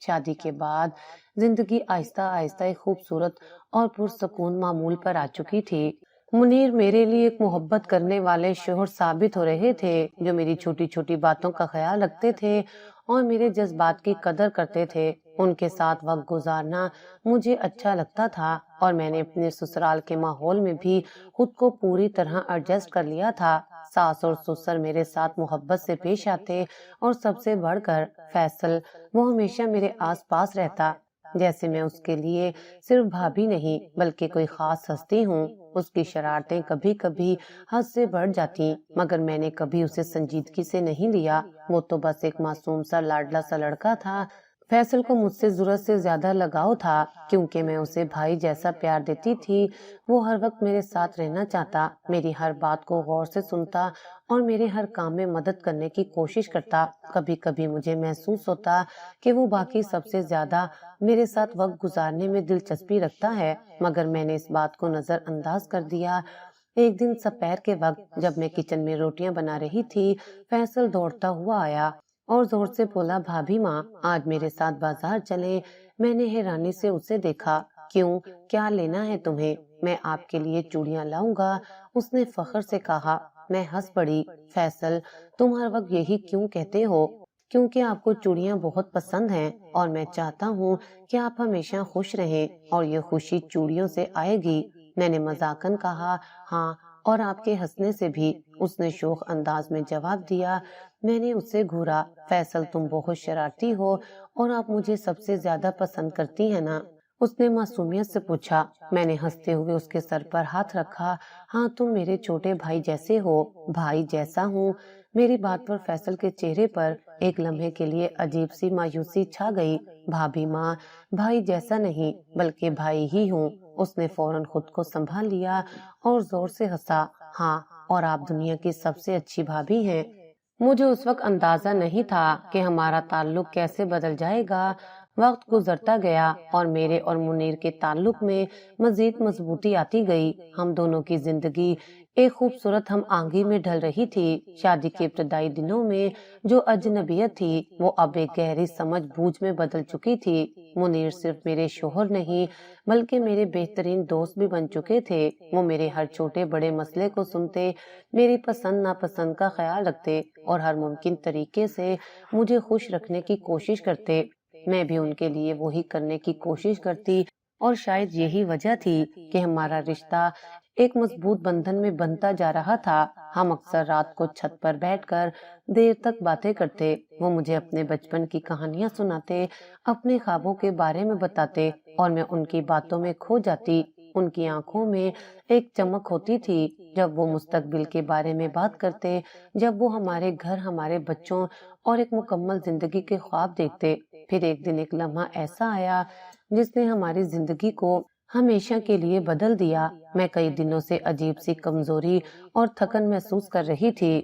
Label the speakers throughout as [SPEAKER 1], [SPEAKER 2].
[SPEAKER 1] شادی کے بعد زندگی آہستہ آہستہ ایک خوبصورت اور پرسکون معمول پر آ چکی تھی۔ منیر میرے لیے ایک محبت کرنے والے شوہر ثابت ہو رہے تھے جو میری چھوٹی چھوٹی باتوں کا خیال رکھتے تھے اور میرے جذبات کی قدر کرتے تھے۔ ان کے ساتھ وقت گزارنا مجھے اچھا لگتا تھا اور میں نے اپنے سسرال کے ماحول میں بھی خود کو پوری طرح ایڈجسٹ کر لیا تھا۔ ساس اور سسر میرے ساتھ محبت سے پیش آتے اور سب سے بڑھ کر فیصل، وہ ہمیشہ میرے آس پاس رہتا جیسے میں اس کے لیے صرف بھابھی نہیں بلکہ کوئی خاص ہستی ہوں۔ اس کی شرارتیں کبھی کبھی حد سے بڑھ جاتی مگر میں نے کبھی اسے سنجیدگی سے نہیں لیا۔ وہ تو بس ایک معصوم سا لاڈلا سا لڑکا تھا۔ فیصل کو مجھ سے ضرورت سے زیادہ لگاؤ تھا کیونکہ میں اسے بھائی جیسا پیار دیتی تھی۔ وہ ہر وقت میرے ساتھ رہنا چاہتا، میری ہر بات کو غور سے سنتا اور میرے ہر کام میں مدد کرنے کی کوشش کرتا۔ کبھی کبھی مجھے محسوس ہوتا کہ وہ باقی سب سے زیادہ میرے ساتھ وقت گزارنے میں دلچسپی رکھتا ہے مگر میں نے اس بات کو نظر انداز کر دیا۔ ایک دن سپہر کے وقت جب میں کچن میں روٹیاں بنا رہی تھی، فیصل دوڑتا ہوا آیا اور زور سے بولا، بھابھی ماں آج میرے ساتھ بازار چلیں۔ میں نے حیرانی سے اسے دیکھا۔ کیوں، کیا لینا ہے تمہیں؟ میں آپ کے لیے چوڑیاں لاؤں گا، اس نے فخر سے کہا۔ میں ہنس پڑی۔ فیصل، تم ہر وقت یہی کیوں کہتے ہو؟ کیونکہ آپ کو چوڑیاں بہت پسند ہیں اور میں چاہتا ہوں کہ آپ ہمیشہ خوش رہیں اور یہ خوشی چوڑیوں سے آئے گی، میں نے مذاقن کہا۔ ہاں، اور آپ کے ہنسنے سے بھی، اس نے شوخ انداز میں جواب دیا۔ میں نے اسے گھورا۔ فیصل، تم بہت شرارتی ہو اور آپ مجھے سب سے زیادہ پسند کرتی ہیں نا؟ اس نے معصومیت سے پوچھا۔ میں نے ہنستے ہوئے اس کے سر پر ہاتھ رکھا۔ ہاں، تم میرے چھوٹے بھائی جیسے ہو۔ بھائی جیسا ہوں؟ میری بات پر فیصل کے چہرے پر ایک لمحے کے لیے عجیب سی مایوسی چھا گئی۔ بھابھی ماں، بھائی جیسا نہیں بلکہ بھائی ہی ہوں۔ اس نے فوراً خود کو سنبھال لیا اور زور سے ہنسا۔ ہاں، اور آپ دنیا کی سب سے اچھی بھابھی ہیں۔ مجھے اس وقت اندازہ نہیں تھا کہ ہمارا تعلق کیسے بدل جائے گا۔ وقت گزرتا گیا اور میرے اور منیر کے تعلق میں مزید مضبوطی آتی گئی۔ ہم دونوں کی زندگی ایک خوبصورت ہم آہنگی میں ڈھل رہی تھی۔ شادی کے ابتدائی دنوں میں جو اجنبیت تھی وہ اب ایک گہری سمجھ بوجھ میں بدل چکی تھی۔ منیر صرف میرے شوہر نہیں بلکہ میرے بہترین دوست بھی بن چکے تھے۔ وہ میرے ہر چھوٹے بڑے مسئلے کو سنتے، میری پسند ناپسند کا خیال رکھتے اور ہر ممکن طریقے سے مجھے خوش رکھنے کی کوشش کرتے۔ میں بھی ان کے لیے وہی کرنے کی کوشش کرتی اور شاید یہی وجہ تھی کہ ہمارا رشتہ ایک مضبوط بندھن میں بنتا جا رہا تھا۔ ہم اکثر رات کو چھت پر بیٹھ کر دیر تک باتیں کرتے۔ وہ مجھے اپنے بچپن کی کہانیاں سناتے، اپنے خوابوں کے بارے میں بتاتے اور میں ان کی باتوں میں کھو جاتی۔ ان کی آنکھوں میں ایک چمک ہوتی تھی جب وہ مستقبل کے بارے میں بات کرتے، جب وہ ہمارے گھر، ہمارے بچوں اور ایک مکمل زندگی کے خواب دیکھتے۔ پھر ایک دن ایک لمحہ ایسا آیا جس نے ہماری زندگی کو ہمیشہ کے لیے بدل دیا۔ میں کئی دنوں سے عجیب سی کمزوری اور تھکن محسوس کر رہی تھی۔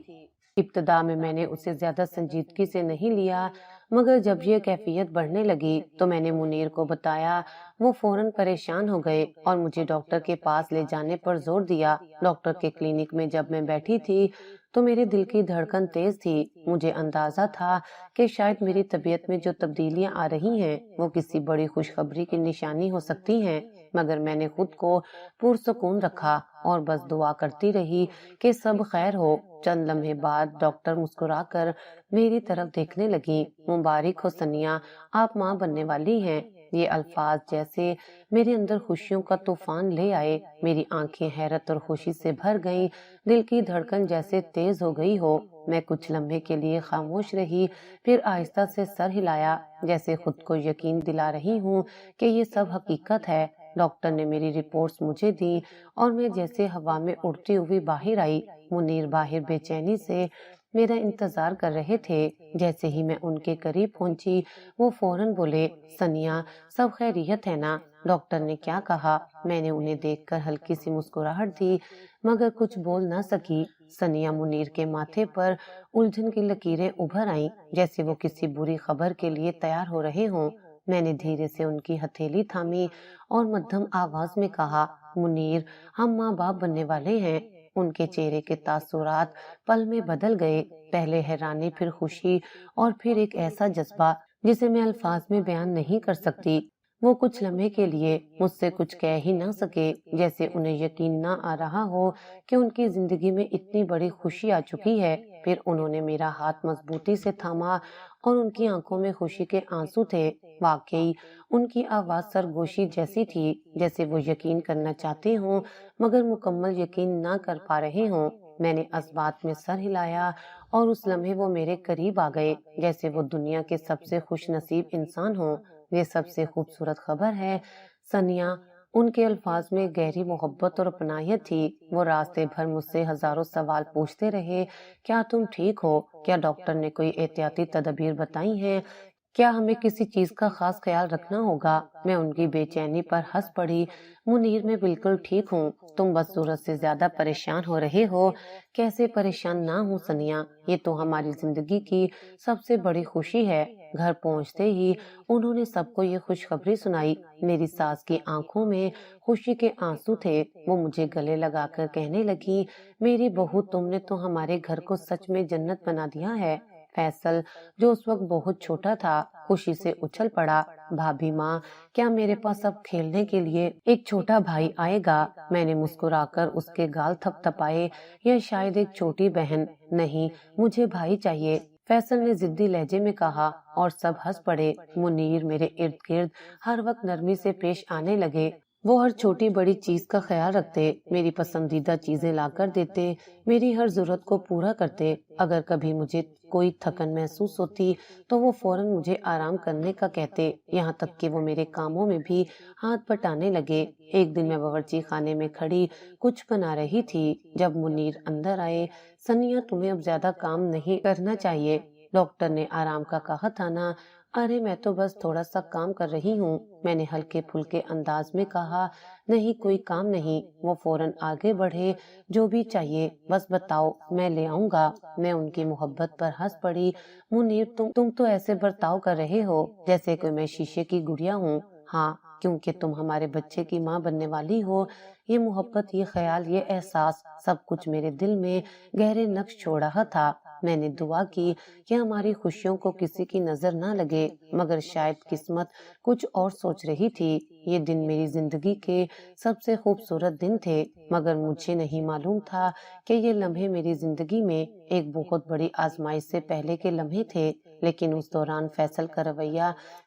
[SPEAKER 1] ابتدا میں نے اسے زیادہ سنجیدگی سے نہیں لیا مگر جب یہ کیفیت بڑھنے لگی تو میں نے منیر کو بتایا۔ وہ فوراً پریشان ہو گئے اور مجھے ڈاکٹر کے پاس لے جانے پر زور دیا۔ ڈاکٹر کے کلینک میں جب میں بیٹھی تھی تو میرے دل کی دھڑکن تیز تھی۔ مجھے اندازہ تھا کہ شاید میری طبیعت میں جو تبدیلیاں آ رہی ہیں وہ کسی بڑی خوشخبری کی نشانی ہو سکتی ہیں مگر میں نے خود کو پرسکون رکھا اور بس دعا کرتی رہی کہ سب خیر ہو۔ چند لمحے بعد ڈاکٹر مسکرا کر میری طرف دیکھنے لگی۔ مبارک ہو ثنیا، آپ ماں بننے والی ہیں۔ یہ الفاظ جیسے میرے اندر خوشیوں کا طوفان لے آئے۔ میری آنکھیں حیرت اور خوشی سے بھر گئیں، دل کی دھڑکن جیسے تیز ہو گئی ہو۔ میں کچھ لمحے کے لیے خاموش رہی، پھر آہستہ سے سر ہلایا جیسے خود کو یقین دلا رہی ہوں کہ یہ سب حقیقت ہے۔ ڈاکٹر نے میری رپورٹس مجھے دی اور میں جیسے ہوا میں اڑتی ہوئی باہر آئی۔ منیر باہر بے چینی سے میرا انتظار کر رہے تھے۔ جیسے ہی میں ان کے قریب پہنچی وہ فوراً بولے، ثنیا سب خیریت ہے نا؟ ڈاکٹر نے کیا کہا؟ میں نے انہیں دیکھ کر ہلکی سی مسکراہٹ دی مگر کچھ بول نہ سکی۔ ثنیا، منیر کے ماتھے پر الجھن کی لکیریں ابھر آئیں جیسے وہ کسی بری خبر کے لیے تیار ہو رہے ہوں۔ میں نے دھیرے سے ان کی ہتھیلی تھامی اور مدھم آواز میں کہا، منیر ہم ماں باپ بننے والے ہیں۔ ان کے چہرے کے تاثرات پل میں بدل گئے، پہلے حیرانی، پھر خوشی اور پھر ایک ایسا جذبہ جسے میں الفاظ میں بیان نہیں کر سکتی۔ وہ کچھ لمحے کے لیے مجھ سے کچھ کہہ ہی نہ سکے، جیسے انہیں یقین نہ آ رہا ہو کہ ان کی زندگی میں اتنی بڑی خوشی آ چکی ہے۔ پھر انہوں نے میرا ہاتھ مضبوطی سے تھاما اور ان کی آنکھوں میں خوشی کے آنسو تھے۔ واقعی ان کی آواز سرگوشی جیسی تھی، جیسے وہ یقین کرنا چاہتے ہوں مگر مکمل یقین نہ کر پا رہے ہوں۔ میں نے اس بات میں سر ہلایا اور اس لمحے وہ میرے قریب آ گئے، جیسے وہ دنیا کے سب سے خوش نصیب انسان ہوں۔ یہ سب سے خوبصورت خبر ہے سنیا۔ ان کے الفاظ میں گہری محبت اور اپنائیت تھی۔ وہ راستے بھر مجھ سے ہزاروں سوال پوچھتے رہے۔ کیا تم ٹھیک ہو؟ کیا ڈاکٹر نے کوئی احتیاطی تدابیر بتائی ہیں؟ کیا ہمیں کسی چیز کا خاص خیال رکھنا ہوگا؟ میں ان کی بے چینی پر ہنس پڑی۔ منیر، میں بالکل ٹھیک ہوں، تم بس ضرورت سے زیادہ پریشان ہو رہے ہو۔ کیسے پریشان نہ ہوں سنیا، یہ تو ہماری زندگی کی سب سے بڑی خوشی ہے۔ گھر پہنچتے ہی انہوں نے سب کو یہ خوشخبری سنائی۔ میری ساس کی آنکھوں میں خوشی کے آنسو تھے۔ وہ مجھے گلے لگا کر کہنے لگی، میری بہو، تم نے تو ہمارے گھر کو سچ میں جنت بنا دیا ہے۔ فیصل، جو اس وقت بہت چھوٹا تھا، خوشی سے اچھل پڑا۔ بھابھی ماں، کیا میرے پاس اب کھیلنے کے لیے ایک چھوٹا بھائی آئے گا؟ میں نے مسکرا کر اس کے گال تھپ تھپائے۔ یا شاید ایک چھوٹی بہن؟ نہیں، مجھے بھائی چاہیے، فیصل نے ضدی لہجے میں کہا، اور سب ہنس پڑے۔ منیر میرے ارد گرد ہر وقت نرمی سے پیش آنے لگے۔ وہ ہر چھوٹی بڑی چیز کا خیال رکھتے، میری پسندیدہ چیزیں لا کر دیتے، میری ہر ضرورت کو پورا کرتے۔ اگر کبھی مجھے کوئی تھکن محسوس ہوتی تو وہ فوراً مجھے آرام کرنے کا کہتے، یہاں تک کہ وہ میرے کاموں میں بھی ہاتھ بٹانے لگے۔ ایک دن میں باورچی خانے میں کھڑی کچھ بنا رہی تھی جب منیر اندر آئے۔ سنیا، تمہیں اب زیادہ کام نہیں کرنا چاہیے، ڈاکٹر نے آرام کا کہا تھا نا۔ ارے میں تو بس تھوڑا سا کام کر رہی ہوں، میں نے ہلکے پھلکے انداز میں کہا۔ نہیں، کوئی کام نہیں، وہ فوراً آگے بڑھے۔ جو بھی چاہیے بس بتاؤ، میں لے آؤں گا۔ میں ان کی محبت پر ہنس پڑی۔ منیر، تم تو ایسے برتاؤ کر رہے ہو جیسے کہ میں شیشے کی گڑیا ہوں۔ ہاں، کیونکہ تم ہمارے بچے کی ماں بننے والی ہو۔ یہ محبت، یہ خیال، یہ احساس، سب کچھ میرے دل میں گہرے نقش چھوڑ رہا تھا۔ میں نے دعا کی کہ ہماری خوشیوں کو کسی کی نظر نہ لگے، مگر شاید قسمت کچھ اور سوچ رہی تھی۔ یہ دن میری زندگی کے سب سے خوبصورت دن تھے، مگر مجھے نہیں معلوم تھا کہ یہ لمحے میری زندگی میں ایک بہت بڑی آزمائش سے پہلے کے لمحے تھے۔ لیکن اس دوران فیصل کا رویہ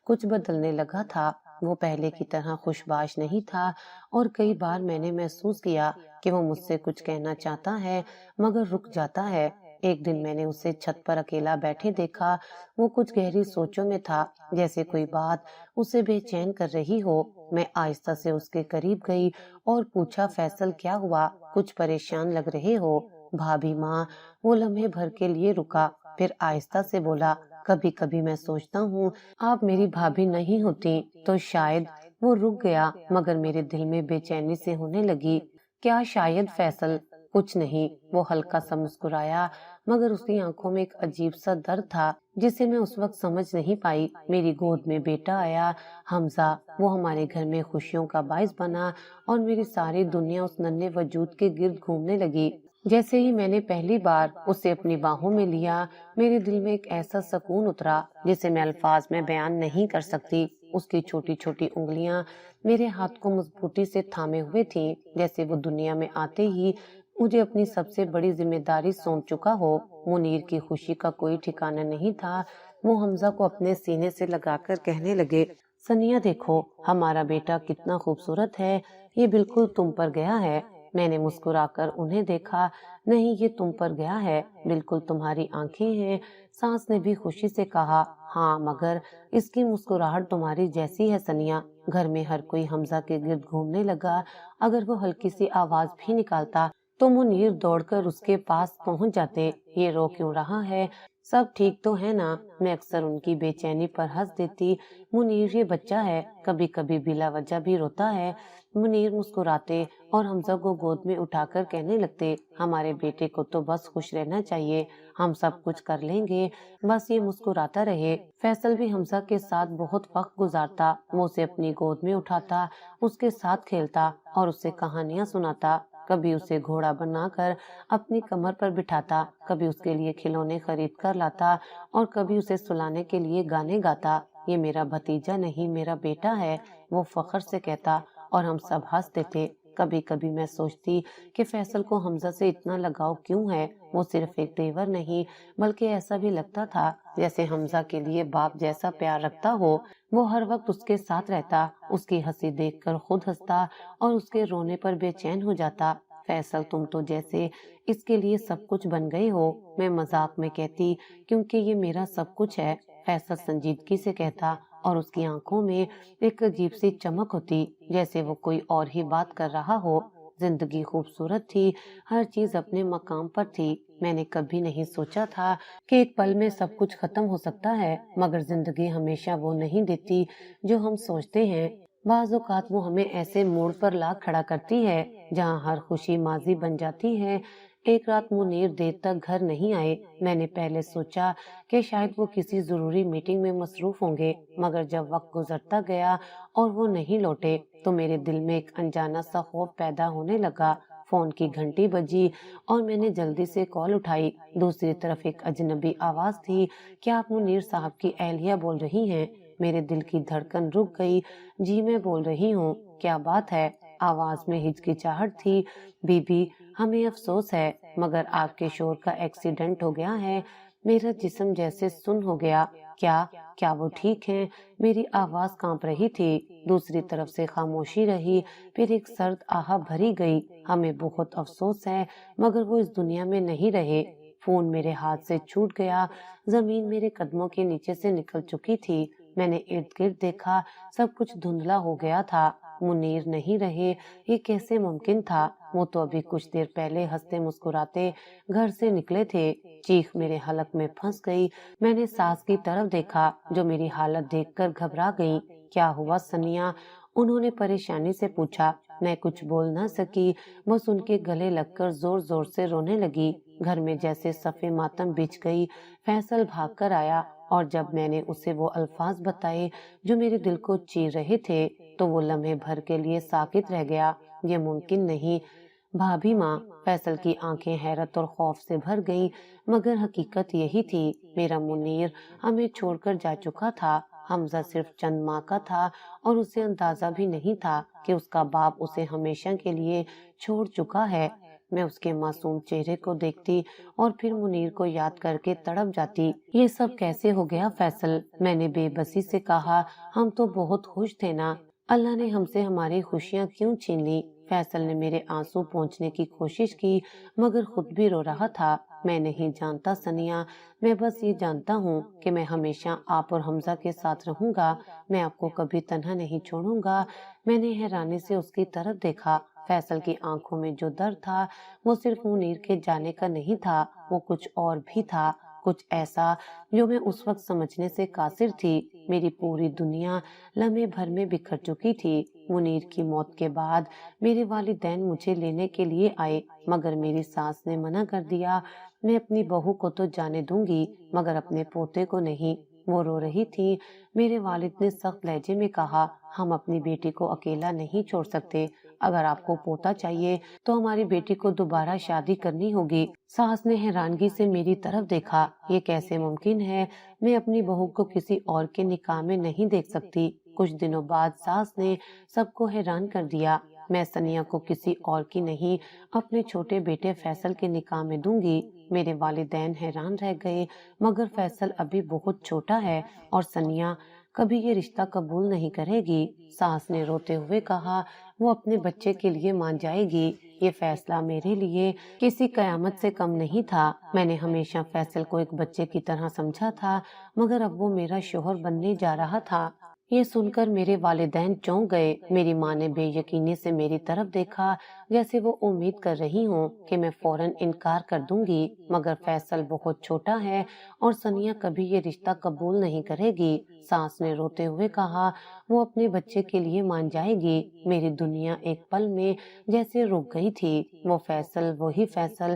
[SPEAKER 1] کچھ بدلنے لگا تھا۔ وہ پہلے کی طرح خوش باش نہیں تھا، اور کئی بار میں نے محسوس کیا کہ وہ مجھ سے کچھ کہنا چاہتا ہے مگر رک جاتا ہے۔ ایک دن میں نے اسے چھت پر اکیلا بیٹھے دیکھا۔ وہ کچھ گہری سوچوں میں تھا، جیسے کوئی بات اسے بے چین کر رہی ہو۔ میں آہستہ سے اس کے قریب گئی اور پوچھا، فیصل کیا ہوا؟ کچھ پریشان لگ رہے ہو؟ بھابھی ماں، وہ لمحے بھر کے لیے رکا، پھر آہستہ سے بولا، کبھی کبھی میں سوچتا ہوں آپ میری بھابھی نہیں ہوتی تو شاید۔ وہ رک گیا، مگر میرے دل میں بے چینی سے ہونے لگی۔ کیا شاید فیصل؟ کچھ نہیں، وہ ہلکا سا مسکرایا، مگر اس کی آنکھوں میں ایک عجیب سا درد تھا جسے میں اس وقت سمجھ نہیں پائی۔ میری گود میں بیٹا آیا، حمزہ، وہ ہمارے گھر میں خوشیوں کا باعث بنا، اور میری ساری دنیا اس ننھے وجود کے گرد گھومنے لگی۔ جیسے ہی میں نے پہلی بار اسے اپنی باہوں میں لیا، میرے دل میں ایک ایسا سکون اترا جسے میں الفاظ میں بیان نہیں کر سکتی۔ اس کی چھوٹی چھوٹی انگلیاں میرے ہاتھ کو مضبوطی سے تھامے ہوئے تھیں، جیسے وہ دنیا میں آتے ہی مجھے اپنی سب سے بڑی ذمہ داری سونپ چکا ہو۔ منیر کی خوشی کا کوئی ٹھکانہ نہیں تھا۔ وہ حمزہ کو اپنے سینے سے لگا کر کہنے لگے، سنیا دیکھو، ہمارا بیٹا کتنا خوبصورت ہے، یہ بالکل تم پر گیا ہے۔ میں نے مسکرا کر انہیں دیکھا۔ نہیں، یہ تم پر گیا ہے، بالکل تمہاری آنکھیں ہیں۔ ساس نے بھی خوشی سے کہا، ہاں، مگر اس کی مسکراہٹ تمہاری جیسی ہے سنیا۔ گھر میں ہر کوئی حمزہ کے گرد گھومنے لگا۔ اگر وہ ہلکی سی آواز بھی نکالتا تو منیر دوڑ کر اس کے پاس پہنچ جاتے۔ یہ رو کیوں رہا ہے؟ سب ٹھیک تو ہے نا؟ میں اکثر ان کی بے چینی پر ہنس دیتی۔ منیر، یہ بچہ ہے، کبھی کبھی بلا وجہ بھی روتا ہے۔ منیر مسکراتے اور حمزہ کو گود میں اٹھا کر کہنے لگتے، ہمارے بیٹے کو تو بس خوش رہنا چاہیے، ہم سب کچھ کر لیں گے، بس یہ مسکراتا رہے۔ فیصل بھی حمزہ کے ساتھ بہت وقت گزارتا۔ وہ اسے اپنی گود میں اٹھاتا، اس کے ساتھ کھیلتا اور اسے کہانیاں سناتا۔ کبھی اسے گھوڑا بنا کر اپنی کمر پر بٹھاتا، کبھی اس کے لیے کھلونے خرید کر لاتا اور کبھی اسے سلانے کے لیے گانے گاتا۔ یہ میرا بھتیجا نہیں، میرا بیٹا ہے، وہ فخر سے کہتا اور ہم سب ہنستے تھے۔ کبھی کبھی میں سوچتی کہ فیصل کو حمزہ سے اتنا لگاؤ کیوں ہے؟ وہ صرف ایک دیور نہیں بلکہ ایسا بھی لگتا تھا جیسے حمزہ کے لیے باپ جیسا پیار رکھتا ہو۔ وہ ہر وقت اس کے ساتھ رہتا، اس کی ہنسی دیکھ کر خود ہنستا اور اس کے رونے پر بے چین ہو جاتا۔ فیصل تم تو جیسے اس کے لیے سب کچھ بن گئے ہو، میں مذاق میں کہتی، کیونکہ یہ میرا سب کچھ ہے۔ فیصل سنجیدگی سے کہتا اور اس کی آنکھوں میں ایک عجیب سی چمک ہوتی جیسے وہ کوئی اور ہی بات کر رہا ہو۔ زندگی خوبصورت تھی، ہر چیز اپنے مقام پر تھی۔ میں نے کبھی نہیں سوچا تھا کہ ایک پل میں سب کچھ ختم ہو سکتا ہے، مگر زندگی ہمیشہ وہ نہیں دیتی جو ہم سوچتے ہیں۔ بعض اوقات وہ ہمیں ایسے موڑ پر لا کھڑا کرتی ہے جہاں ہر خوشی ماضی بن جاتی ہے۔ ایک رات منیر دیر تک گھر نہیں آئے۔ میں نے پہلے سوچا کہ شاید وہ کسی ضروری میٹنگ میں مصروف ہوں گے، مگر جب وقت گزرتا گیا اور وہ نہیں لوٹے تو میرے دل میں ایک انجانا سا خوف پیدا ہونے لگا۔ فون کی گھنٹی بجی اور میں نے جلدی سے کال اٹھائی۔ دوسری طرف ایک اجنبی آواز تھی، کیا آپ منیر صاحب کی اہلیہ بول رہی ہیں؟ میرے دل کی دھڑکن رک گئی۔ جی میں بول رہی ہوں، کیا بات ہے؟ آواز میں ہچکچاہٹ تھی۔ بی بی، ہمیں افسوس ہے مگر آپ کے شوہر کا ایکسیڈنٹ ہو گیا ہے۔ میرا جسم جیسے سن ہو گیا۔ کیا وہ ٹھیک ہیں؟ میری آواز کانپ رہی تھی۔ دوسری طرف سے خاموشی رہی، پھر ایک سرد آہ بھری گئی۔ ہمیں بہت افسوس ہے مگر وہ اس دنیا میں نہیں رہے۔ فون میرے ہاتھ سے چھوٹ گیا، زمین میرے قدموں کے نیچے سے نکل چکی تھی۔ میں نے ارد گرد دیکھا، سب کچھ دھندلا ہو گیا تھا۔ منیر نہیں رہے، یہ کیسے ممکن تھا؟ وہ تو ابھی کچھ دیر پہلے ہنستے مسکراتے گھر سے نکلے تھے۔ چیخ میرے حلق میں پھنس گئی۔ میں نے ساس کی طرف دیکھا جو میری حالت دیکھ کر گھبرا گئی۔ کیا ہوا سنیا؟ انہوں نے پریشانی سے پوچھا۔ میں کچھ بول نہ سکی، بس ان کے گلے لگ کر زور زور سے رونے لگی۔ گھر میں جیسے صفِ ماتم بچھ گئی۔ فیصل بھاگ کر آیا اور جب میں نے اسے وہ الفاظ بتائے جو میرے دل کو چیر رہے تھے تو وہ لمحے بھر کے لیے ساکت رہ گیا۔ یہ ممکن نہیں بھابھی ماں۔ فیصل کی آنکھیں حیرت اور خوف سے بھر گئیں، مگر حقیقت یہی تھی، میرا منیر ہمیں چھوڑ کر جا چکا تھا۔ حمزہ صرف چند ماہ کا تھا اور اسے اندازہ بھی نہیں تھا کہ اس کا باپ اسے ہمیشہ کے لیے چھوڑ چکا ہے۔ میں اس کے معصوم چہرے کو دیکھتی اور پھر منیر کو یاد کر کے تڑپ جاتی۔ یہ سب کیسے ہو گیا فیصل؟ میں نے بے بسی سے کہا۔ ہم تو بہت خوش تھے نا، اللہ نے ہم سے ہماری خوشیاں کیوں چھین لی؟ فیصل نے میرے آنسو پونچھنے کی کوشش کی مگر خود بھی رو رہا تھا۔ میں نہیں جانتا سنیا، میں بس یہ جانتا ہوں کہ میں ہمیشہ آپ اور حمزہ کے ساتھ رہوں گا، میں آپ کو کبھی تنہا نہیں چھوڑوں گا۔ میں نے حیرانی سے اس کی طرف دیکھا۔ فیصل کی آنکھوں میں جو درد تھا وہ صرف منیر کے جانے کا نہیں تھا، وہ کچھ اور بھی تھا، کچھ ایسا جو میں اس وقت سمجھنے سے قاصر تھی۔ میری پوری دنیا لمحے بھر میں بکھر چکی تھی۔ منیر کی موت کے بعد میرے والدین مجھے لینے کے لیے آئے مگر میری ساس نے منع کر دیا۔ میں اپنی بہو کو تو جانے دوں گی مگر اپنے پوتے کو نہیں۔ وہ رو رہی تھی۔ میرے والد نے سخت لہجے میں کہا، ہم اپنی بیٹی کو اکیلا نہیں چھوڑ سکتے، اگر آپ کو پوتا چاہیے تو ہماری بیٹی کو دوبارہ شادی کرنی ہوگی۔ ساس نے حیرانگی سے میری طرف دیکھا۔ یہ کیسے ممکن ہے؟ میں اپنی بہو کو کسی اور کے نکاح میں نہیں دیکھ سکتی۔ کچھ دنوں بعد ساس نے سب کو حیران کر دیا۔ میں سنیا کو کسی اور کی نہیں، اپنے چھوٹے بیٹے فیصل کے نکاح میں دوں گی۔ میرے والدین حیران رہ گئے، مگر فیصل ابھی بہت چھوٹا ہے اور سنیا کبھی یہ رشتہ قبول نہیں کرے گی۔ ساس نے روتے ہوئے کہا، وہ اپنے بچے کے لیے مان جائے گی۔ یہ فیصلہ میرے لیے کسی قیامت سے کم نہیں تھا۔ میں نے ہمیشہ فیصل کو ایک بچے کی طرح سمجھا تھا مگر اب وہ میرا شوہر بننے جا رہا تھا۔ یہ سن کر میرے والدین چونک گئے۔ میری ماں نے بے یقینی سے میری طرف دیکھا جیسے وہ امید کر رہی ہوں کہ میں فوراً انکار کر دوں گی، مگر فیصل بہت چھوٹا ہے اور سنیا کبھی یہ رشتہ قبول نہیں کرے گی۔ ساس نے روتے ہوئے کہا، وہ اپنے بچے کے لیے مان جائے گی۔ میری دنیا ایک پل میں جیسے رک گئی تھی۔ وہ فیصل، وہی فیصل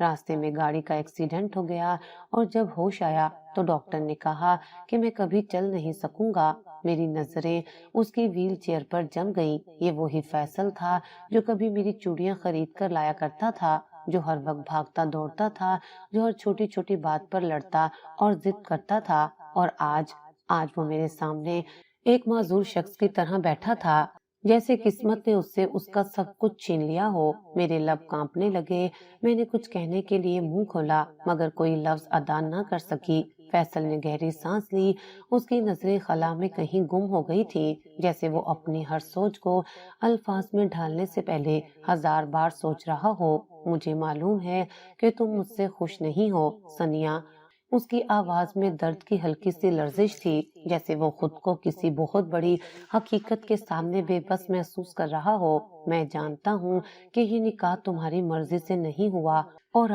[SPEAKER 1] راستے میں گاڑی کا ایکسیڈنٹ ہو گیا اور جب ہوش آیا تو ڈاکٹر نے کہا کہ میں کبھی چل نہیں سکوں گا۔ میری نظریں اس کی ویل چیئر پر جم گئیں۔ یہ وہی فیصل تھا جو کبھی میری چوڑیاں خرید کر لایا کرتا تھا، جو ہر وقت بھاگتا دوڑتا تھا، جو ہر چھوٹی چھوٹی بات پر لڑتا اور ضد کرتا تھا، اور آج وہ میرے سامنے ایک معذور شخص کی طرح بیٹھا تھا، جیسے قسمت نے اس سے اس کا سب کچھ چھین لیا ہو۔ میرے لب کانپنے لگے۔ میں نے کچھ کہنے کے لیے منہ کھولا مگر کوئی لفظ ادا نہ کر سکی۔ فیصل نے گہری سانس لی۔ اس کی نظریں خلا میں کہیں گم ہو گئی تھی، جیسے وہ اپنی ہر سوچ کو الفاظ میں ڈھالنے سے پہلے 1000 بار سوچ رہا ہو۔ مجھے معلوم ہے کہ تم مجھ سے خوش نہیں ہو ثنیا۔ اس کی آواز میں درد کی ہلکی سی لرزش تھی، جیسے وہ خود کو کسی بہت بڑی حقیقت کے سامنے بے بس محسوس کر رہا ہو۔ میں جانتا ہوں کہ یہ نکاح تمہاری مرضی سے نہیں ہوا، اور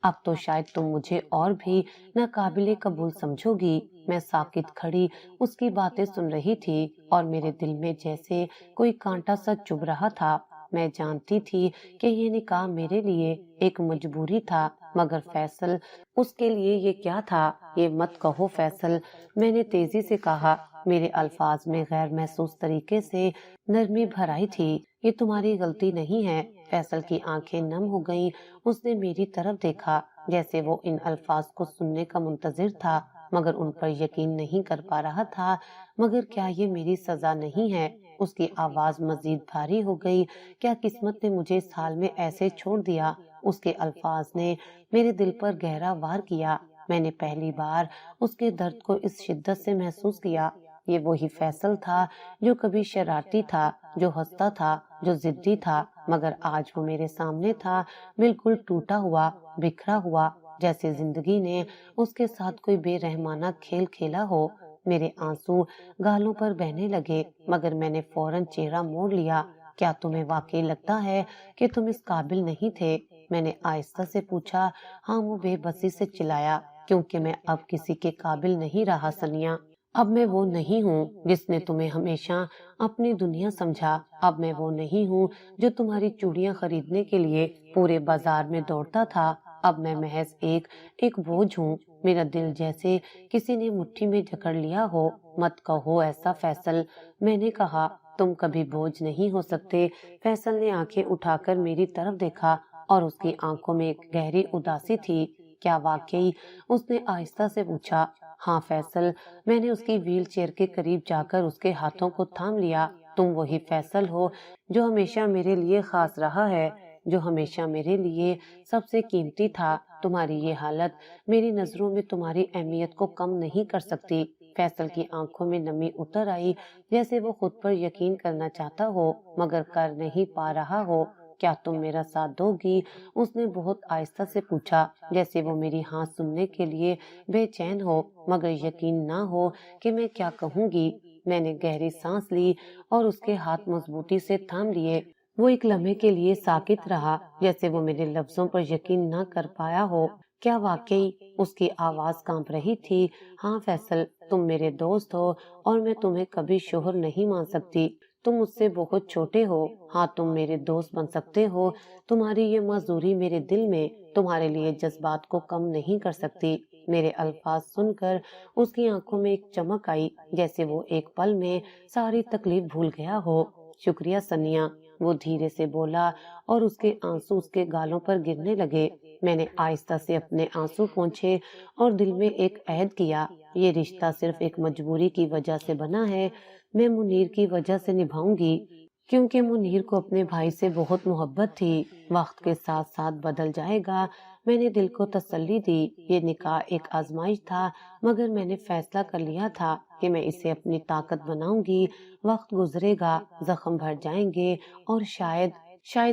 [SPEAKER 1] اب تو شاید تم مجھے اور بھی ناقابل قبول سمجھو گی۔ میں ساکت کھڑی اس کی باتیں سن رہی تھی اور میرے دل میں جیسے کوئی کانٹا سا چبھ رہا تھا۔ میں جانتی تھی کہ یہ نکاح میرے لیے ایک مجبوری تھا، مگر فیصل اس کے لیے یہ کیا تھا؟ یہ مت کہو فیصل، میں نے تیزی سے کہا۔ میرے الفاظ میں غیر محسوس طریقے سے نرمی بھر آئی تھی۔ یہ تمہاری غلطی نہیں ہے۔ فیصل کی آنکھیں نم ہو گئیں۔ اس نے میری طرف دیکھا جیسے وہ ان الفاظ کو سننے کا منتظر تھا، مگر ان پر یقین نہیں کر پا رہا تھا۔ مگر کیا یہ میری سزا نہیں ہے؟ اس کی آواز مزید بھاری ہو گئی۔ کیا قسمت نے مجھے اس حال میں ایسے چھوڑ دیا؟ اس کے الفاظ نے میرے دل پر گہرا وار کیا۔ میں نے پہلی بار اس کے درد کو اس شدت سے محسوس کیا۔ یہ وہی فیصل تھا جو کبھی شرارتی تھا، جو ہنستا تھا، جو ضدی تھا، مگر آج وہ میرے سامنے تھا، بالکل ٹوٹا ہوا، بکھرا ہوا، جیسے زندگی نے اس کے ساتھ کوئی بے رحمانہ کھیل کھیلا ہو۔ میرے آنسو گالوں پر بہنے لگے، مگر میں نے فوراً چہرہ موڑ لیا۔ کیا تمہیں واقعی لگتا ہے کہ تم اس قابل نہیں تھے؟ میں نے آہستہ سے پوچھا۔ ہاں، وہ بے بسی سے چلایا، کیونکہ میں اب کسی کے قابل نہیں رہا ثنیا۔ اب میں وہ نہیں ہوں جس نے تمہیں ہمیشہ اپنی دنیا سمجھا۔ اب میں وہ نہیں ہوں جو تمہاری چوڑیاں خریدنے کے لیے پورے بازار میں دوڑتا تھا۔ اب میں محض ایک بوجھ ہوں۔ میرا دل جیسے کسی نے مٹھی میں جکڑ لیا ہو۔ مت کہو ایسا فیصل، میں نے کہا۔ تم کبھی بوجھ نہیں ہو سکتے۔ فیصل نے آنکھیں اٹھا کر میری طرف دیکھا اور اس کی آنکھوں میں ایک گہری اداسی تھی۔ کیا واقعی؟ اس نے آہستہ سے پوچھا۔ ہاں فیصل، میں نے اس کی ویل چیئر کے قریب جا کر اس کے ہاتھوں کو تھام لیا۔ تم وہی فیصل ہو جو ہمیشہ میرے لیے خاص رہا ہے، جو ہمیشہ میرے لیے سب سے قیمتی تھا۔ تمہاری یہ حالت میری نظروں میں تمہاری اہمیت کو کم نہیں کر سکتی۔ فیصل کی آنکھوں میں نمی اتر آئی، جیسے وہ خود پر یقین کرنا چاہتا ہو مگر کر نہیں پا رہا ہو۔ کیا تم میرا ساتھ دو گی؟ اس نے بہت آہستہ سے پوچھا، جیسے وہ میری ہاں سننے کے لیے بے چین ہو مگر یقین نہ ہو کہ میں کیا کہوں گی۔ میں نے گہری سانس لی اور اس کے ہاتھ مضبوطی سے تھام لیے۔ وہ ایک لمحے کے لیے ساکت رہا، جیسے وہ میرے لفظوں پر یقین نہ کر پایا ہو۔ کیا واقعی؟ اس کی آواز کانپ رہی تھی۔ ہاں فیصل، تم میرے دوست ہو اور میں تمہیں کبھی شوہر نہیں مان سکتی۔ تم مجھ سے بہت چھوٹے ہو۔ ہاں، تم میرے دوست بن سکتے ہو۔ تمہاری یہ معذوری میرے دل میں تمہارے لیے جذبات کو کم نہیں کر سکتی۔ میرے الفاظ سن کر اس کی آنکھوں میں ایک چمک آئی، جیسے وہ ایک پل میں ساری تکلیف بھول گیا ہو۔ شکریہ ثنیا، وہ دھیرے سے بولا اور اس کے آنسو اس کے گالوں پر گرنے لگے۔ میں نے آہستہ سے اپنے آنسو پونچھے اور دل میں ایک عہد کیا، یہ رشتہ صرف ایک مجبوری کی وجہ سے بنا ہے۔ میں منیر کی وجہ سے نبھاؤں گی، کیونکہ منیر کو اپنے بھائی سے بہت محبت تھی۔ وقت کے ساتھ ساتھ بدل جائے گا۔ میں نے دل کو تسلی دی۔ یہ نکاح ایک آزمائش تھا، مگر میں نے فیصلہ کر لیا تھا کہ میں اسے اپنی طاقت بناؤں گی۔ وقت گزرے گا، زخم بھر جائیں گے اور شاید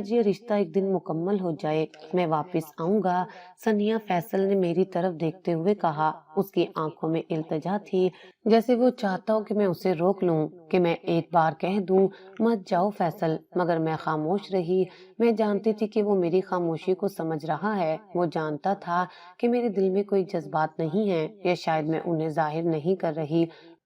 [SPEAKER 1] یہ رشتہ ایک دن مکمل ہو جائے۔ میں واپس آؤں گا ثنیا، فیصل نے میری طرف دیکھتے ہوئے کہا۔ اس کی آنکھوں میں التجا تھی، جیسے وہ چاہتا ہو کہ میں اسے روک لوں، کہ میں ایک بار کہہ دوں مت جاؤ فیصل، مگر میں خاموش رہی۔ میں جانتی تھی کہ وہ میری خاموشی کو سمجھ رہا ہے۔ وہ جانتا تھا کہ میرے دل میں کوئی جذبات نہیں ہیں، یا شاید میں انہیں ظاہر نہیں کر رہی،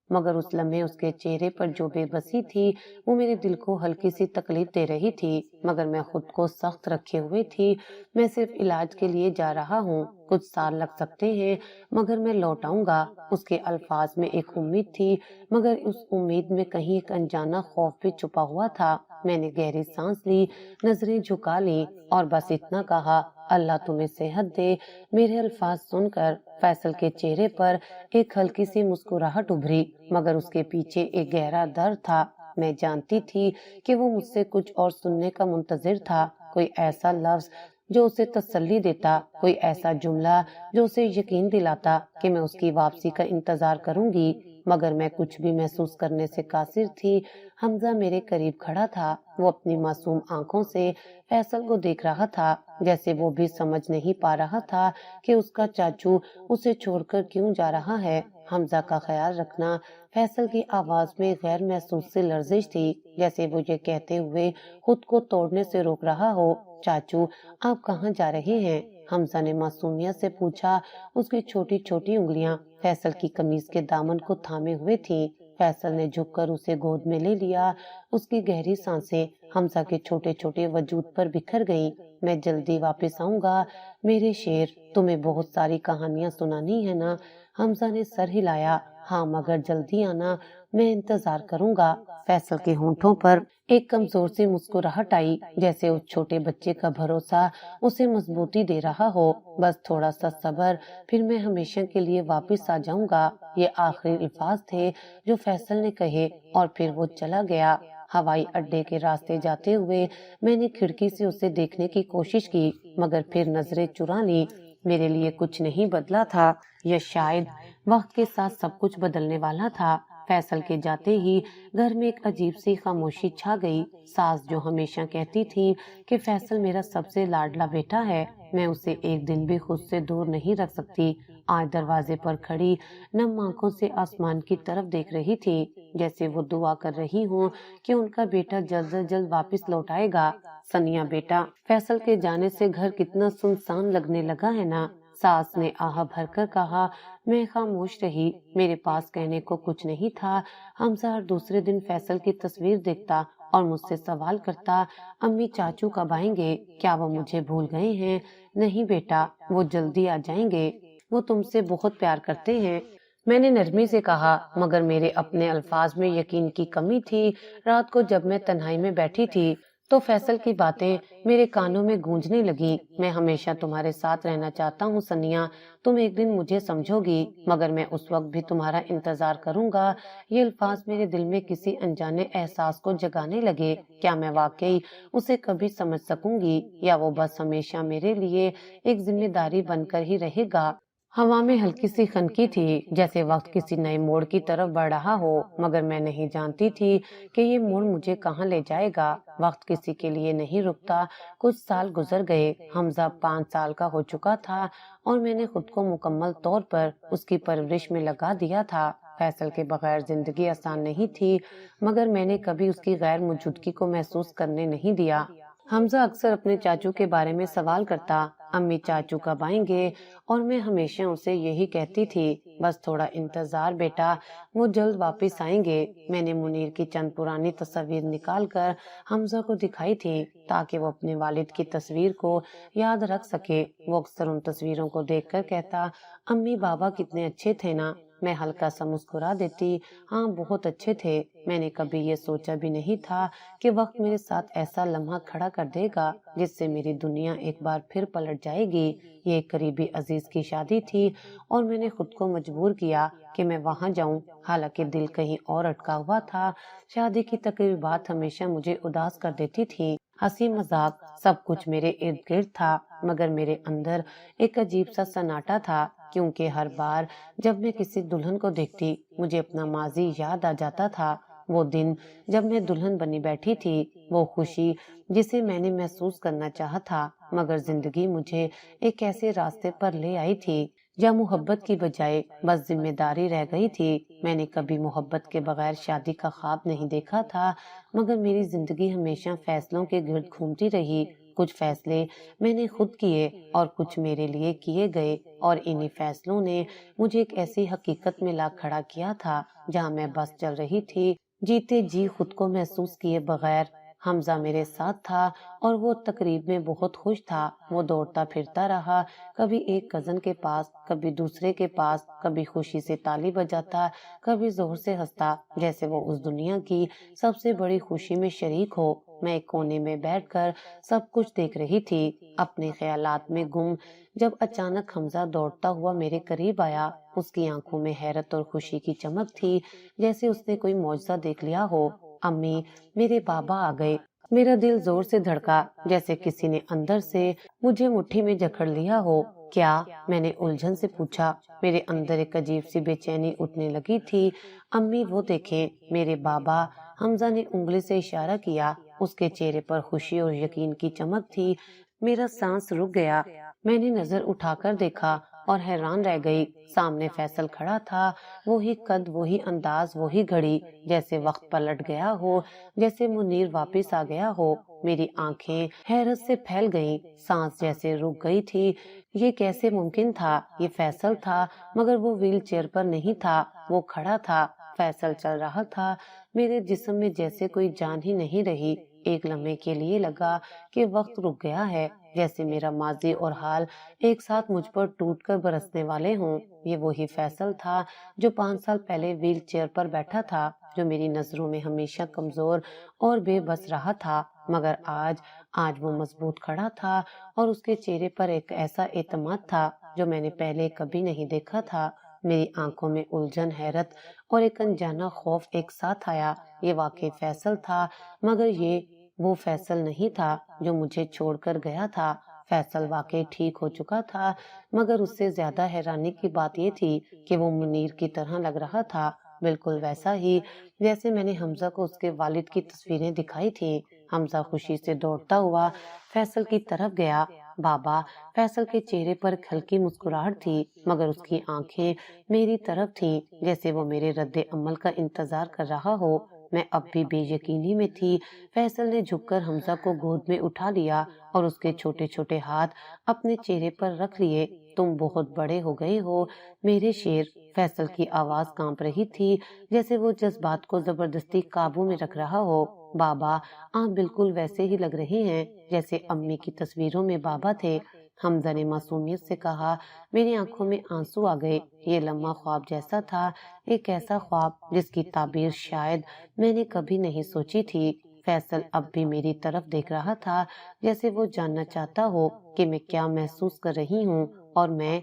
[SPEAKER 1] مگر اس لمحے اس کے چہرے پر جو بے بسی تھی وہ میرے دل کو ہلکی سی تکلیف دے رہی تھی، مگر میں خود کو سخت رکھے ہوئے تھی۔ میں صرف علاج کے لیے جا رہا ہوں، کچھ سال لگ سکتے ہیں مگر میں لوٹ آؤں گا۔ اس کے الفاظ میں ایک امید تھی، مگر اس امید میں کہیں ایک انجانا خوف بھی چھپا ہوا تھا۔ میں نے گہری سانس لی، نظریں جھکا لی اور بس اتنا کہا، اللہ تمہیں صحت دے۔ میرے الفاظ سن کر فیصل کے چہرے پر ایک ہلکی سی مسکراہٹ ابھری، مگر اس کے پیچھے ایک گہرا درد تھا۔ میں جانتی تھی کہ وہ مجھ سے کچھ اور سننے کا منتظر تھا، کوئی ایسا لفظ جو اسے تسلی دیتا، کوئی ایسا جملہ جو اسے یقین دلاتا کہ میں اس کی واپسی کا انتظار کروں گی، مگر میں کچھ بھی محسوس کرنے سے قاصر تھی۔ حمزہ میرے قریب کھڑا تھا، وہ اپنی معصوم آنکھوں سے فیصل کو دیکھ رہا تھا، جیسے وہ بھی سمجھ نہیں پا رہا تھا کہ اس کا چاچو اسے چھوڑ کر کیوں جا رہا ہے۔ حمزہ کا خیال رکھنا۔ فیصل کی آواز میں غیر محسوس سی لرزش تھی، جیسے وہ یہ کہتے ہوئے خود کو توڑنے سے روک رہا ہو، چاچو آپ کہاں جا رہے ہیں؟ حمزہ نے معصومیت سے پوچھا۔ اس کی چھوٹی چھوٹی انگلیاں فیصل کی قمیض کے دامن کو تھامے ہوئے تھیں۔ فیصل نے جھک کر اسے گود میں لے لیا۔ اس کی گہری سانسیں حمزہ کے چھوٹے چھوٹے وجود پر بکھر گئیں۔ میں جلدی واپس آؤں گا میرے شیر، تمہیں بہت ساری کہانیاں سنانی ہے نا؟ حمزہ نے سر ہلایا۔ ہاں مگر جلدی آنا، میں انتظار کروں گا۔ فیصل کے ہونٹوں پر ایک کمزور سی مسکراہٹ آئی، جیسے اس چھوٹے بچے کا بھروسہ اسے مضبوطی دے رہا ہو۔ بس تھوڑا سا صبر، پھر میں ہمیشہ کے لیے واپس آ جاؤں گا۔ یہ آخری الفاظ تھے جو فیصل نے کہے اور پھر وہ چلا گیا۔ ہوائی اڈے کے راستے جاتے ہوئے میں نے کھڑکی سے اسے دیکھنے کی کوشش کی، مگر پھر نظریں چرا لی۔ میرے لیے کچھ نہیں بدلا تھا، یا شاید وقت کے ساتھ سب کچھ بدلنے والا تھا۔ فیصل کے جاتے ہی گھر میں ایک عجیب سی خاموشی چھا گئی۔ ساس جو ہمیشہ کہتی تھی کہ فیصل میرا سب سے لاڈلا بیٹا ہے، میں اسے ایک دن بھی خود سے دور نہیں رکھ سکتی، آج دروازے پر کھڑی نم آنکھوں سے آسمان کی طرف دیکھ رہی تھی، جیسے وہ دعا کر رہی ہوں کہ ان کا بیٹا جلد از جلد واپس لوٹ آئے گا۔ سنیا بیٹا، فیصل کے جانے سے گھر کتنا سنسان لگنے لگا ہے نا؟ ساس نے آہ بھر کر کہا۔ میں خاموش رہی، میرے پاس کہنے کو کچھ نہیں تھا۔ حمزہ ہر دوسرے دن فیصل کی تصویر دیکھتا اور مجھ سے سوال کرتا، امی چاچو کب آئیں گے؟ کیا وہ مجھے بھول گئے ہیں؟ نہیں بیٹا، وہ جلدی آ جائیں گے، وہ تم سے بہت پیار کرتے ہیں۔ میں نے نرمی سے کہا، مگر میرے اپنے الفاظ میں یقین کی کمی تھی۔ رات کو جب میں تنہائی میں بیٹھی تھی تو فیصل کی باتیں میرے کانوں میں گونجنے لگی۔ میں ہمیشہ تمہارے ساتھ رہنا چاہتا ہوں سنیا، تم ایک دن مجھے سمجھو گی، مگر میں اس وقت بھی تمہارا انتظار کروں گا۔ یہ الفاظ میرے دل میں کسی انجانے احساس کو جگانے لگے۔ کیا میں واقعی اسے کبھی سمجھ سکوں گی، یا وہ بس ہمیشہ میرے لیے ایک ذمہ داری بن کر ہی رہے گا؟ ہوا میں ہلکی سی خنکی تھی، جیسے وقت کسی نئے موڑ کی طرف بڑھ رہا ہو، مگر میں نہیں جانتی تھی کہ یہ موڑ مجھے کہاں لے جائے گا۔ وقت کسی کے لیے نہیں رکتا۔ کچھ سال گزر گئے۔ حمزہ 5 سال کا ہو چکا تھا اور میں نے خود کو مکمل طور پر اس کی پرورش میں لگا دیا تھا۔ فیصل کے بغیر زندگی آسان نہیں تھی، مگر میں نے کبھی اس کی غیر موجودگی کو محسوس کرنے نہیں دیا۔ حمزہ اکثر اپنے چاچو کے بارے میں سوال کرتا، امی چاچو کب آئیں گے؟ اور میں ہمیشہ اسے یہی کہتی تھی، بس تھوڑا انتظار بیٹا، وہ جلد واپس آئیں گے۔ میں نے منیر کی چند پرانی تصاویر نکال کر حمزہ کو دکھائی تھی تاکہ وہ اپنے والد کی تصویر کو یاد رکھ سکے۔ وہ اکثر ان تصویروں کو دیکھ کر کہتا، امی بابا کتنے اچھے تھے نا؟ میں ہلکا سا مسکرا دیتی، ہاں بہت اچھے تھے۔ میں نے کبھی یہ سوچا بھی نہیں تھا کہ وقت میرے ساتھ ایسا لمحہ کھڑا کر دے گا جس سے میری دنیا ایک بار پھر پلٹ جائے گی۔ یہ ایک قریبی عزیز کی شادی تھی اور میں نے خود کو مجبور کیا کہ میں وہاں جاؤں، حالانکہ دل کہیں اور اٹکا ہوا تھا۔ شادی کی تقریبات ہمیشہ مجھے اداس کر دیتی تھی۔ ہنسی مذاق سب کچھ میرے ارد گرد تھا، مگر میرے اندر ایک عجیب سا سناٹا تھا، کیونکہ ہر بار جب میں کسی دلہن کو دیکھتی مجھے اپنا ماضی یاد آ جاتا تھا۔ وہ دن جب میں دلہن بنی بیٹھی تھی، وہ خوشی جسے میں نے محسوس کرنا چاہا تھا، مگر زندگی مجھے ایک ایسے راستے پر لے آئی تھی جہاں محبت کی بجائے بس ذمہ داری رہ گئی تھی۔ میں نے کبھی محبت کے بغیر شادی کا خواب نہیں دیکھا تھا، مگر میری زندگی ہمیشہ فیصلوں کے گرد گھومتی رہی۔ کچھ فیصلے میں نے خود کیے اور کچھ میرے لیے کیے گئے، اور انہی فیصلوں نے مجھے ایک ایسی حقیقت میں لا کھڑا کیا تھا جہاں میں بس چل رہی تھی، جیتے جی خود کو محسوس کیے بغیر۔ حمزہ میرے ساتھ تھا اور وہ تقریب میں بہت خوش تھا۔ وہ دوڑتا پھرتا رہا، کبھی ایک کزن کے پاس، کبھی دوسرے کے پاس، کبھی خوشی سے تالی بجاتا، کبھی زور سے ہنستا، جیسے وہ اس دنیا کی سب سے بڑی خوشی میں شریک ہو۔ میں ایک کونے میں بیٹھ کر سب کچھ دیکھ رہی تھی، اپنے خیالات میں گم، جب اچانک حمزہ دوڑتا ہوا میرے قریب آیا۔ اس کی آنکھوں میں حیرت اور خوشی کی چمک تھی، جیسے اس نے کوئی معجزہ دیکھ لیا ہو۔ امی، میرے بابا آ گئے۔ میرا دل زور سے دھڑکا، جیسے کسی نے اندر سے مجھے مٹھی میں جکڑ لیا ہو۔ کیا؟ میں نے الجھن سے پوچھا۔ میرے اندر ایک عجیب سی بے چینی اٹھنے لگی تھی۔ امی وہ دیکھیں، میرے بابا۔ حمزہ نے انگلی سے اشارہ کیا۔ اس کے چہرے پر خوشی اور یقین کی چمک تھی۔ میرا سانس رک گیا۔ میں نے نظر اٹھا کر دیکھا اور حیران رہ گئی۔ سامنے فیصل کھڑا تھا، وہی قد، وہی انداز، وہی گھڑی، جیسے وقت پلٹ گیا ہو، جیسے منیر واپس آ گیا ہو۔ میری آنکھیں حیرت سے پھیل گئیں، سانس جیسے رک گئی تھی۔ یہ کیسے ممکن تھا؟ یہ فیصل تھا، مگر وہ ویل چیئر پر نہیں تھا، وہ کھڑا تھا۔ فیصل چل رہا تھا، میرے جسم میں جیسے کوئی جان ہی نہیں رہی۔ ایک لمحے کے لیے لگا کہ وقت رک گیا ہے، جیسے میرا ماضی اور حال ایک ساتھ مجھ پر ٹوٹ کر برسنے والے ہوں۔ یہ وہی فیصل تھا جو 5 سال پہلے ویل چیئر پر بیٹھا تھا، جو میری نظروں میں ہمیشہ کمزور اور بے بس رہا تھا، مگر آج وہ مضبوط کھڑا تھا، اور اس کے چہرے پر ایک ایسا اعتماد تھا جو میں نے پہلے کبھی نہیں دیکھا تھا۔ میری آنکھوں میں الجھن، حیرت اور ایک انجانا خوف ایک ساتھ آیا۔ یہ واقعی فیصل تھا، مگر یہ وہ فیصل نہیں تھا جو مجھے چھوڑ کر گیا تھا۔ فیصل واقعی ٹھیک ہو چکا تھا، مگر اس سے زیادہ حیرانی کی بات یہ تھی کہ وہ منیر کی طرح لگ رہا تھا، بالکل ویسا ہی جیسے میں نے حمزہ کو اس کے والد کی تصویریں دکھائی تھی۔ حمزہ خوشی سے دوڑتا ہوا فیصل کی طرف گیا۔ بابا! فیصل کے چہرے پر ہلکی مسکراہٹ تھی، مگر اس کی آنکھیں میری طرف تھیں، جیسے وہ میرے رد عمل کا انتظار کر رہا ہو۔ میں اب بھی بے یقینی میں تھی۔ فیصل نے جھک کر حمزہ کو گود میں اٹھا لیا اور اس کے چھوٹے چھوٹے ہاتھ اپنے چہرے پر رکھ لیے۔ تم بہت بڑے ہو گئے ہو میرے شیر۔ فیصل کی آواز کانپ رہی تھی، جیسے وہ جذبات کو زبردستی قابو میں رکھ رہا ہو۔ بابا، آپ بالکل ویسے ہی لگ رہے ہیں جیسے امی کی تصویروں میں بابا تھے، حمزہ نے معصومیت سے کہا۔ میری آنکھوں میں آنسو آ گئے۔ یہ لمحہ خواب جیسا تھا، ایک ایسا خواب جس کی تعبیر شاید میں نے کبھی نہیں سوچی تھی۔ فیصل اب بھی میری طرف دیکھ رہا تھا، جیسے وہ جاننا چاہتا ہو کہ میں کیا محسوس کر رہی ہوں، اور میں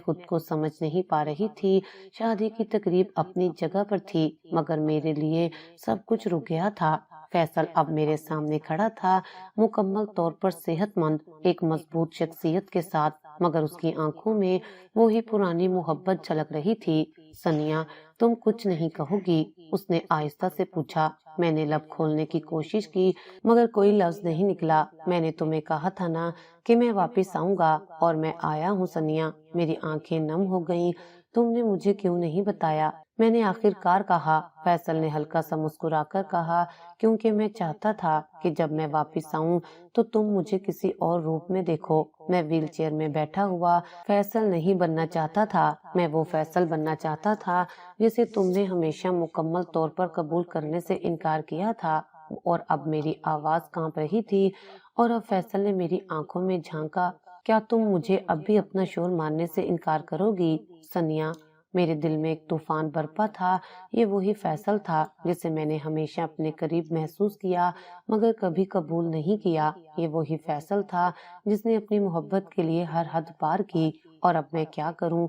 [SPEAKER 1] خود کو سمجھ نہیں پا رہی تھی۔ شادی کی تقریب اپنی جگہ پر تھی، مگر میرے لیے سب کچھ رک گیا تھا۔ فیصل اب میرے سامنے کھڑا تھا، مکمل طور پر صحت مند، ایک مضبوط شخصیت کے ساتھ، مگر اس کی آنکھوں میں وہی پرانی محبت جھلک رہی تھی۔ ثانیہ، تم کچھ نہیں کہو گی؟ اس نے آہستہ سے پوچھا۔ میں نے لب کھولنے کی کوشش کی، مگر کوئی لفظ نہیں نکلا۔ میں نے تمہیں کہا تھا نا کہ میں واپس آؤں گا، اور میں آیا ہوں ثانیہ۔ میری آنکھیں نم ہو گئیں۔ تم نے مجھے کیوں نہیں بتایا؟ میں نے آخر کار کہا۔ فیصل نے ہلکا سا مسکرا کر کہا، کیونکہ میں چاہتا تھا کہ جب میں واپس آؤں تو تم مجھے کسی اور روپ میں دیکھو۔ میں ویل چیئر میں بیٹھا ہوا فیصل نہیں بننا چاہتا تھا، میں وہ فیصل بننا چاہتا تھا جسے تم نے ہمیشہ مکمل طور پر قبول کرنے سے انکار کیا تھا۔ اور اب میری آواز کانپ رہی تھی، اور اب فیصل نے میری آنکھوں میں جھانکا۔ کیا تم مجھے اب بھی اپنا شور ماننے سے انکار کرو گی ثانیہ؟ میرے دل میں ایک طوفان برپا تھا۔ یہ وہی فیصل تھا جسے میں نے ہمیشہ اپنے قریب محسوس کیا، مگر کبھی قبول نہیں کیا۔ یہ وہی فیصل تھا جس نے اپنی محبت کے لیے ہر حد پار کی۔ اور اب میں کیا کروں؟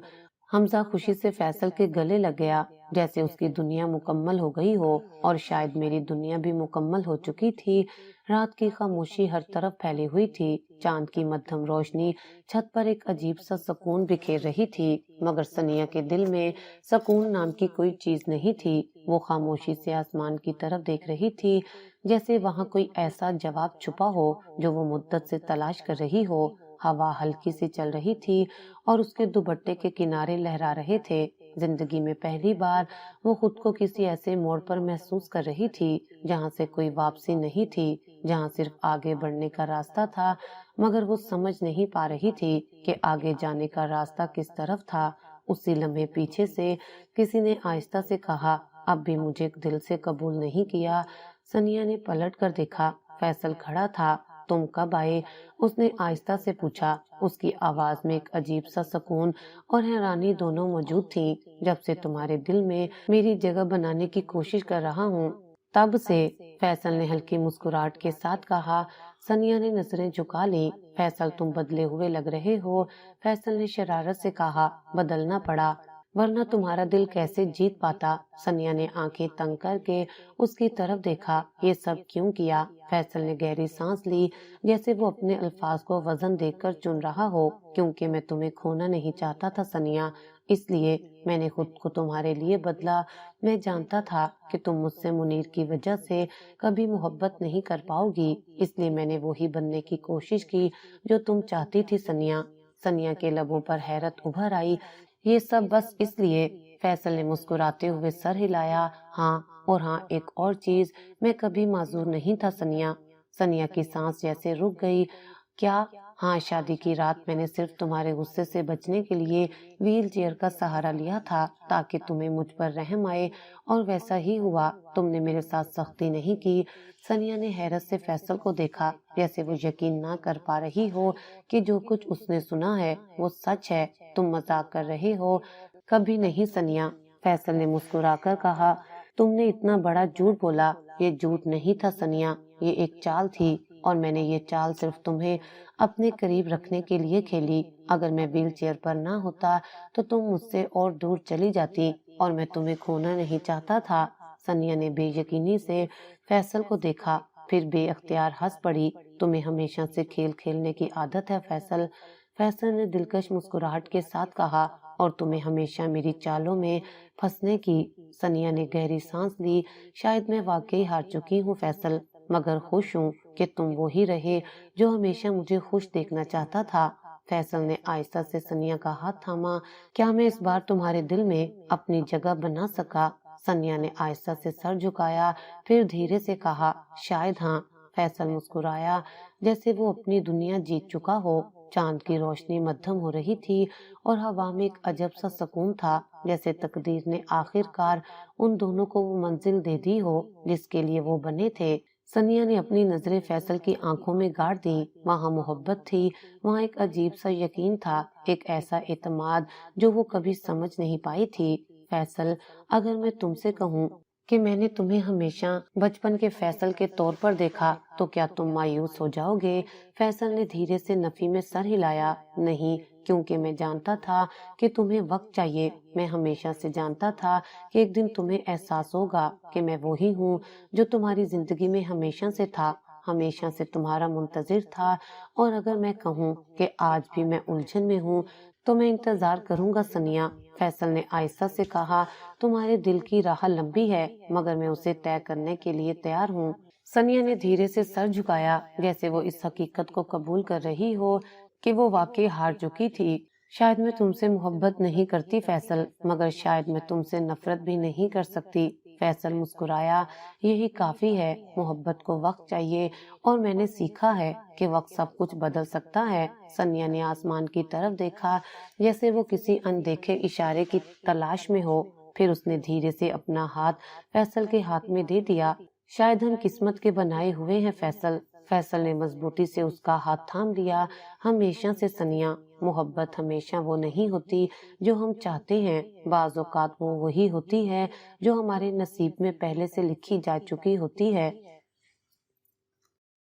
[SPEAKER 1] حمزہ خوشی سے فیصل کے گلے لگ گیا، جیسے اس کی دنیا مکمل ہو گئی ہو، اور شاید میری دنیا بھی مکمل ہو چکی تھی۔ رات کی خاموشی ہر طرف پھیلی ہوئی تھی، چاند کی مدھم روشنی چھت پر ایک عجیب سا سکون بکھیر رہی تھی، مگر ثانیہ کے دل میں سکون نام کی کوئی چیز نہیں تھی۔ وہ خاموشی سے آسمان کی طرف دیکھ رہی تھی، جیسے وہاں کوئی ایسا جواب چھپا ہو جو وہ مدت سے تلاش کر رہی ہو۔ ہوا ہلکی سی چل رہی تھی، اور اس کے دوپٹے کے کنارے لہرا رہے تھے۔ زندگی میں پہلی بار وہ خود کو کسی ایسے موڑ پر محسوس کر رہی تھی جہاں سے کوئی واپسی نہیں تھی، جہاں صرف آگے بڑھنے کا راستہ تھا، مگر وہ سمجھ نہیں پا رہی تھی کہ آگے جانے کا راستہ کس طرف تھا۔ اسی لمحے پیچھے سے کسی نے آہستہ سے کہا، اب بھی مجھے دل سے قبول نہیں کیا۔ سنیا نے پلٹ کر دیکھا، فیصل کھڑا تھا۔ تم کب آئے؟ اس نے آہستہ سے پوچھا۔ اس کی آواز میں ایک عجیب سا سکون اور حیرانی دونوں موجود تھی۔ جب سے تمہارے دل میں میری جگہ بنانے کی کوشش کر رہا ہوں تب سے، فیصل نے ہلکی مسکراہٹ کے ساتھ کہا۔ سنیا نے نظریں جھکا لی۔ فیصل تم بدلے ہوئے لگ رہے ہو، فیصل نے شرارت سے کہا۔ بدلنا پڑا، ورنہ تمہارا دل کیسے جیت پاتا؟ سنیا نے آنکھیں تنگ کر کے اس کی طرف دیکھا۔ یہ سب کیوں کیا؟ فیصل نے گہری سانس لی، جیسے وہ اپنے الفاظ کو وزن دے کر چن رہا ہو۔ کیونکہ میں تمہیں کھونا نہیں چاہتا تھا سنیا، اس لیے میں نے خود کو تمہارے لیے بدلا۔ میں جانتا تھا کہ تم مجھ سے منیر کی وجہ سے کبھی محبت نہیں کر پاؤ گی، اس لیے میں نے وہی بننے کی کوشش کی جو تم چاہتی تھی سنیا۔ سنیا کے لبوں پر حیرت ابھر آئی۔ یہ سب بس اس لیے؟ فیصل نے مسکراتے ہوئے سر ہلایا۔ ہاں، اور ہاں ایک اور چیز، میں کبھی معذور نہیں تھا سنیا۔ سنیا کی سانس جیسے رک گئی۔ کیا؟ ہاں، شادی کی رات میں نے صرف تمہارے غصے سے بچنے کے لیے ویل چیئر کا سہارا لیا تھا تاکہ تمہیں مجھ پر رحم آئے، اور ویسا ہی ہوا۔ تم نے میرے ساتھ سختی نہیں کی۔ سنیا نے حیرت سے فیصل کو دیکھا، جیسے وہ یقین نہ کر پا رہی ہو کہ جو کچھ اس نے سنا ہے وہ سچ ہے۔ تم مذاق کر رہے ہو؟ کبھی نہیں سنیا، فیصل نے مسکرا کر کہا۔ تم نے اتنا بڑا جھوٹ بولا۔ یہ جھوٹ نہیں تھا سنیا، یہ ایک چال تھی، اور میں نے یہ چال صرف تمہیں اپنے قریب رکھنے کے لیے کھیلی۔ اگر میں ویل چیئر پر نہ ہوتا تو تم مجھ سے اور دور چلی جاتی، اور میں تمہیں کھونا نہیں چاہتا تھا۔ سنیا نے بے یقینی سے فیصل کو دیکھا، پھر بے اختیار ہنس پڑی۔ تمہیں ہمیشہ سے کھیل کھیلنے کی عادت ہے فیصل، فیصل نے دلکش مسکراہٹ کے ساتھ کہا، اور تمہیں ہمیشہ میری چالوں میں پھنسنے کی۔ سنیا نے گہری سانس لی۔ شاید میں واقعی ہار چکی ہوں فیصل، مگر خوش ہوں کہ تم وہی رہے جو ہمیشہ مجھے خوش دیکھنا چاہتا تھا۔ فیصل نے آہستہ سے سنیا کا ہاتھ تھاما۔ کیا میں اس بار تمہارے دل میں اپنی جگہ بنا سکا؟ سنیا نے آہستہ سے سر جھکایا، پھر دھیرے سے کہا، شاید ہاں۔ فیصل مسکرایا، جیسے وہ اپنی دنیا جیت چکا ہو۔ چاند کی روشنی مدھم ہو رہی تھی، اور ہوا میں ایک عجب سا سکون تھا، جیسے تقدیر نے آخر کار ان دونوں کو وہ منزل دے دی ہو جس کے لیے وہ بنے تھے۔ سنیا نے اپنی نظریں فیصل کی آنکھوں میں گاڑ دی۔ وہاں محبت تھی، وہاں ایک عجیب سا یقین تھا، ایک ایسا اعتماد جو وہ کبھی سمجھ نہیں پائی تھی۔ فیصل، اگر میں تم سے کہوں کہ میں نے تمہیں ہمیشہ بچپن کے فیصل کے طور پر دیکھا تو کیا تم مایوس ہو جاؤ گے؟ فیصل نے دھیرے سے نفی میں سر ہلایا۔ نہیں، کیونکہ میں جانتا تھا کہ تمہیں وقت چاہیے۔ میں ہمیشہ سے جانتا تھا کہ ایک دن تمہیں احساس ہوگا کہ میں وہی ہوں جو تمہاری زندگی میں ہمیشہ سے تھا، ہمیشہ سے تمہارا منتظر تھا۔ اور اگر میں کہوں کہ آج بھی میں الجھن میں ہوں تو میں انتظار کروں گا سنیا، فیصل نے آہستہ سے کہا۔ تمہارے دل کی راہ لمبی ہے، مگر میں اسے طے کرنے کے لیے تیار ہوں۔ سنیا نے دھیرے سے سر جھکایا، جیسے وہ اس حقیقت کو قبول کر رہی ہو کہ وہ واقعی ہار چکی تھی۔ شاید میں تم سے محبت نہیں کرتی فیصل، مگر شاید میں تم سے نفرت بھی نہیں کر سکتی۔ فیصل مسکرایا۔ یہی کافی ہے، محبت کو وقت چاہیے، اور میں نے سیکھا ہے کہ وقت سب کچھ بدل سکتا ہے۔ سنیا نے آسمان کی طرف دیکھا، جیسے وہ کسی اندیکھے اشارے کی تلاش میں ہو، پھر اس نے دھیرے سے اپنا ہاتھ فیصل کے ہاتھ میں دے دیا۔ شاید ہم قسمت کے بنائے ہوئے ہیں فیصل، فیصل نے مضبوطی سے اس کا ہاتھ تھام لیا۔ ہمیشہ سے سنیا، محبت ہمیشہ وہ نہیں ہوتی جو ہم چاہتے ہیں، بعض اوقات وہ وہی ہوتی ہے جو ہمارے نصیب میں پہلے سے لکھی جا چکی ہوتی ہے۔